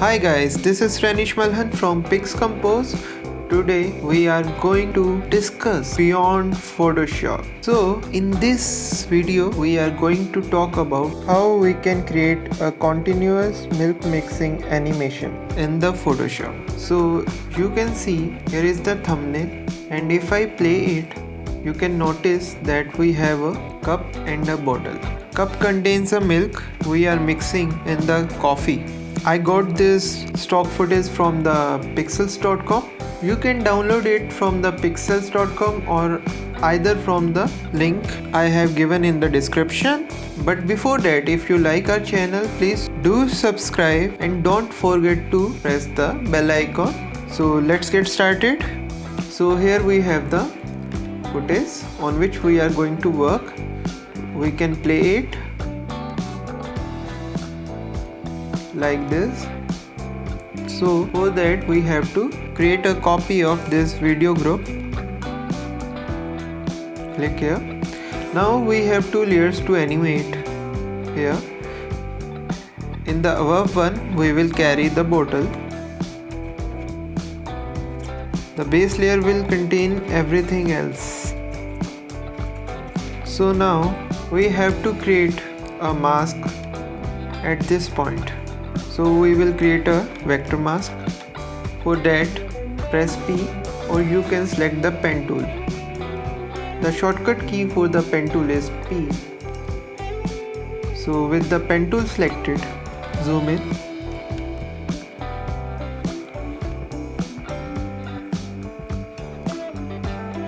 Hi guys, this is Ranish Malhan from Pix Compose. Today we are going to discuss beyond Photoshop. So in this video we are going to talk about how we can create a continuous milk mixing animation in the Photoshop. So you can see here is the thumbnail, and if I play it, you can notice that we have a cup and a bottle. Cup contains a milk we are mixing in the coffee. I got this stock footage from the pixels.com. You can download it from the pixels.com or either from the link I have given in the description. But before that, if you like our channel, please do subscribe and don't forget to press the bell icon. So let's get started. So here we have the footage on which we are going to work. We can play it like this. So for that we have to create a copy of this video group. Click here. Now we have two layers to animate here. In the above one we will carry the bottle. The base layer will contain everything else. So now we have to create a mask at this point. So we will create a vector mask. For that, press P or you can select the pen tool. The shortcut key for the pen tool is P. So with the pen tool selected, zoom in.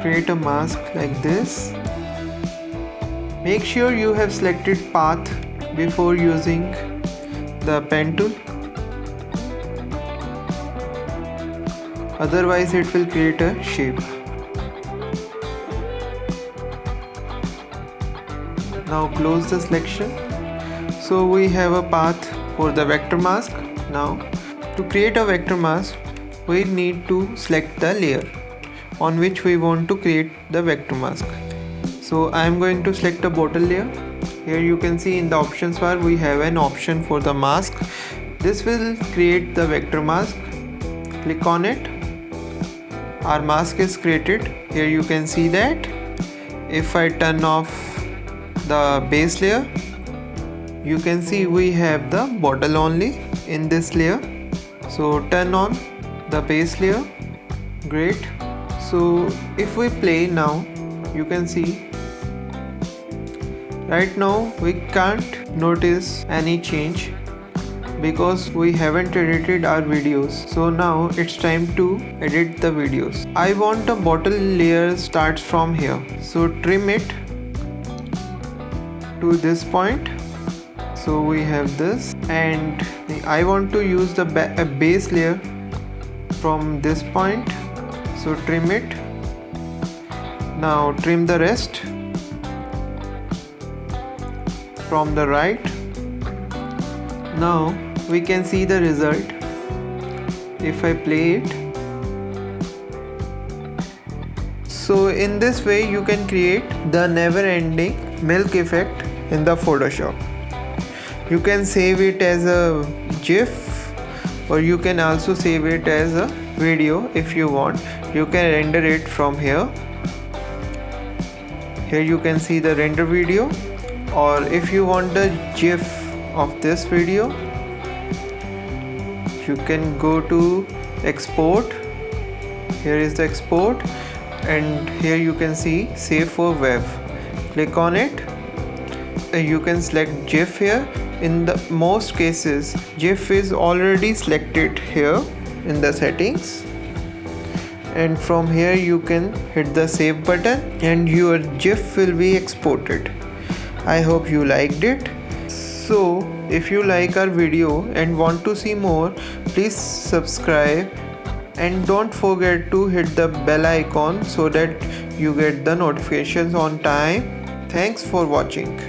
Create a mask like this. Make sure you have selected path before using the pen tool, otherwise it will create a shape. Now close the selection. So we have a path for the vector mask. Now to create a vector mask, we need to select the layer on which we want to create the vector mask. So I am going to select a bottle layer. Here you can see in the options bar we have an option for the mask. This will create the vector mask. Click on it. Our mask is created. Here you can see that. If I turn off the base layer, you can see we have the bottle only in this layer. So turn on the base layer. Great. So if we play now, you can see right now we can't notice any change because we haven't edited our videos. So now it's time to edit the videos. I want a bottle layer starts from here. So trim it to this point. So we have this, and I want to use the base layer from this point. So trim it. Now trim the rest from the right. Now we can see the result. If I play it. So in this way you can create the never-ending milk effect in the Photoshop. You can save it as a GIF or you can also save it as a video if you want. You can render it from here. Here you can see the render video, or if you want the GIF of this video, you can go to export. Here is the export, and here you can see save for web. Click on it. You can select GIF here. In the most cases, GIF is already selected here in the settings. And from here you can hit the save button and your GIF will be exported. I hope you liked it. So if you like our video and want to see more, please subscribe and don't forget to hit the bell icon so that you get the notifications on time. Thanks for watching.